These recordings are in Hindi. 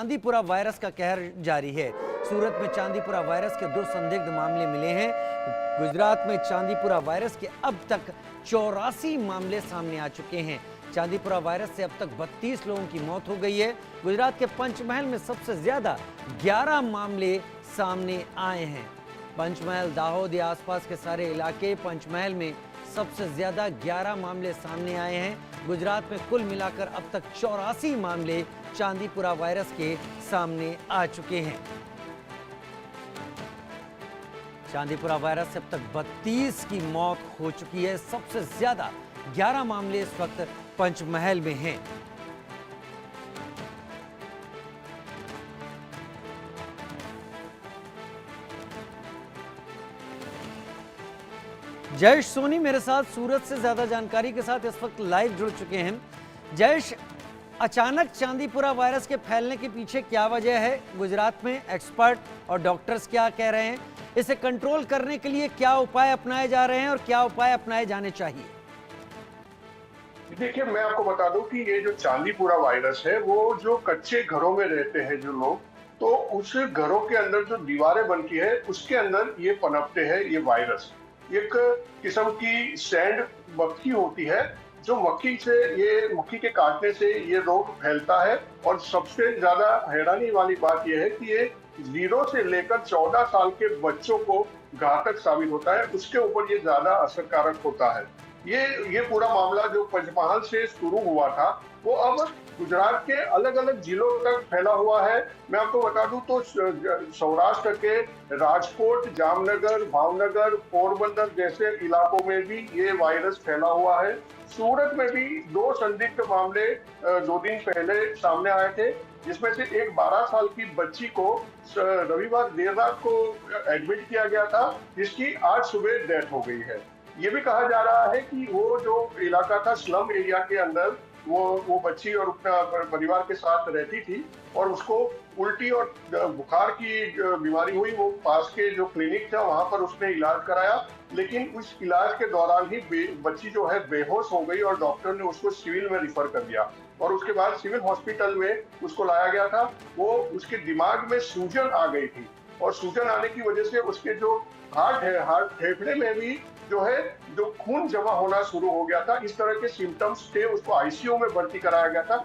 चांदीपुरा वायरस का कहर जारी है। सूरत में चांदीपुरा वायरस के 2 संदिग्ध मामले मिले हैं। गुजरात में चांदीपुरा वायरस के अब तक 84 मामले सामने आ चुके हैं। चांदीपुरा वायरस से अब तक 32 लोगों की मौत हो गई है। गुजरात के पंचमहल में सबसे ज्यादा 11 मामले सामने आए हैं। पंचमहल, दाहोद या आसपास के सारे इलाके, पंचमहल में सबसे ज्यादा 11 मामले सामने आए हैं। गुजरात में कुल मिलाकर अब तक 84 मामले चांदीपुरा वायरस के सामने आ चुके हैं। चांदीपुरा वायरस से अब तक 32 की मौत हो चुकी है। सबसे ज्यादा 11 मामले इस वक्त पंचमहल में हैं। जयेश सोनी मेरे साथ सूरत से ज्यादा जानकारी के साथ इस वक्त लाइव जुड़ चुके हैं। जयेश, अचानक चांदीपुरा वायरस के फैलने के पीछे क्या वजह है? गुजरात में एक्सपर्ट और डॉक्टर्स क्या कह रहे हैं? इसे कंट्रोल करने के लिए क्या उपाय अपनाए जा रहे हैं और क्या उपाय अपनाए जाने चाहिए? देखिए, मैं आपको बता दूं कि ये जो चांदीपुरा वायरस है वो जो कच्चे घरों में रहते हैं जो लोग, तो उस घरों के अंदर जो दीवारें बनती है उसके अंदर ये पनपते हैं। ये वायरस एक किस्म की सैंड मक्खी होती है, जो मक्खी के काटने से ये रोग फैलता है। और सबसे ज्यादा हैरानी वाली बात यह है कि ये 0 से लेकर 14 साल के बच्चों को घातक साबित होता है, उसके ऊपर ये ज्यादा असरकारक होता है। ये पूरा मामला जो पंचमहल से शुरू हुआ था वो अब गुजरात के अलग अलग जिलों तक फैला हुआ है। मैं आपको बता दूं तो सौराष्ट्र के राजकोट, जामनगर, भावनगर, पोरबंदर जैसे इलाकों में भी ये वायरस फैला हुआ है। सूरत में भी 2 संदिग्ध मामले 2 दिन पहले सामने आए थे, जिसमें से एक 12 साल की बच्ची को रविवार देर रात को एडमिट किया गया था, जिसकी आज सुबह डेथ हो गई है। ये भी कहा जा रहा है कि वो जो इलाका था स्लम एरिया के अंदर, वो बच्ची और अपना परिवार के साथ रहती थी और उसको उल्टी और बुखार की बीमारी हुई। वो पास के जो क्लिनिक था वहां पर उसने इलाज कराया, लेकिन उस इलाज के दौरान ही बच्ची जो है बेहोश हो गई और डॉक्टर ने उसको सिविल में रिफर कर दिया। और उसके बाद सिविल हॉस्पिटल में उसको लाया गया था। वो उसके दिमाग में सूजन आ गई थी और सूजन आने की वजह से उसके जो हार्ट फेफड़े में भी जो खून जमा होना शुरू हो गया था। इस तरह के सिम्टम्स थे। उसको आईसीयू में भर्ती कराया गया था।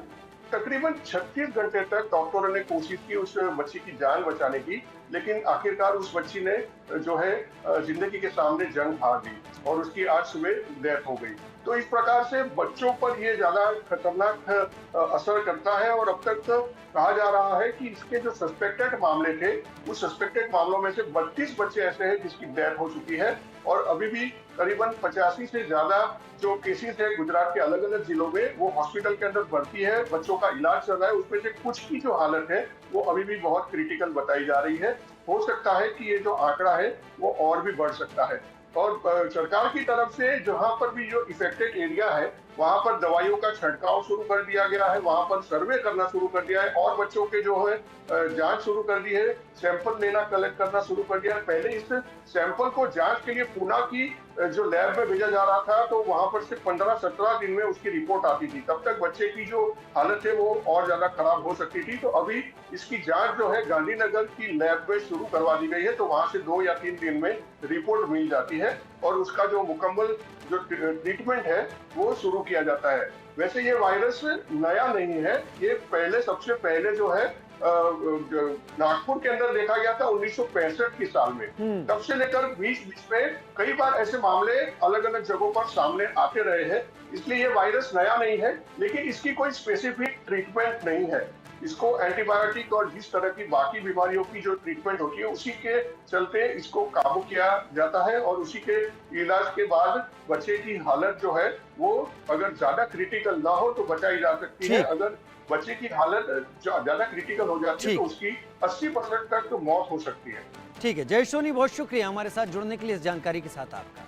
तकरीबन 36 घंटे तक डॉक्टरों ने कोशिश की उस बच्ची की जान बचाने की, लेकिन आखिरकार उस बच्ची ने जिंदगी के सामने जंग हार दी और उसकी आज सुबह डेथ हो गई। तो इस प्रकार से बच्चों पर ये ज्यादा खतरनाक असर करता है। और अब तक तो कहा जा रहा है कि इसके जो सस्पेक्टेड मामले थे, उस सस्पेक्टेड मामलों में से 32 बच्चे ऐसे हैं जिसकी डेथ हो चुकी है। और अभी भी करीबन 85 से ज्यादा जो केसेस है गुजरात के अलग अलग जिलों में, वो हॉस्पिटल के अंदर भर्ती है, बच्चों का इलाज चल रहा है। उसमें से कुछ की जो हालत है वो अभी भी बहुत क्रिटिकल बताई जा रही है। हो सकता है कि ये जो आंकड़ा है वो और भी बढ़ सकता है। और सरकार की तरफ से जहां पर भी जो इफेक्टेड एरिया है वहां पर दवाइयों का छिड़काव शुरू कर दिया गया है, वहां पर सर्वे करना शुरू कर दिया है और बच्चों के जो है जांच शुरू कर दी है, सैंपल लेना कलेक्ट करना शुरू कर दिया है। पहले इस सैंपल को जांच के लिए पुणे की जो लैब में भेजा जा रहा था, तो वहां पर से 15-17 दिन में उसकी रिपोर्ट आती थी। तब तक बच्चे की जो हालत है वो और ज्यादा खराब हो सकती थी। तो अभी इसकी जांच जो है गांधीनगर की लैब में शुरू करवा दी गई है, तो वहां से 2 या 3 दिन में रिपोर्ट मिल जाती है और उसका जो मुकम्मल जो ट्रीटमेंट है वो शुरू किया जाता है। वैसे ये वायरस नया नहीं है, ये सबसे पहले जो है नागपुर के अंदर देखा गया था 1965 की साल में। तब से लेकर बीच में कई बार ऐसे मामले अलग अलग जगहों पर सामने आते रहे हैं। इसलिए ये वायरस नया नहीं है, लेकिन इसकी कोई स्पेसिफिक ट्रीटमेंट नहीं है। इसको एंटीबायोटिक और जिस तरह की बाकी बीमारियों की जो ट्रीटमेंट होती है उसी के चलते इसको काबू किया जाता है। और उसी के इलाज के बाद बच्चे की हालत जो है वो अगर ज्यादा क्रिटिकल ना हो तो बचाई जा सकती है। अगर बच्चे की हालत ज्यादा क्रिटिकल हो जाती है तो उसकी 80% तक तो मौत हो सकती है। ठीक है जयेश सोनी, बहुत शुक्रिया हमारे साथ जुड़ने के लिए, इस जानकारी के साथ आपका।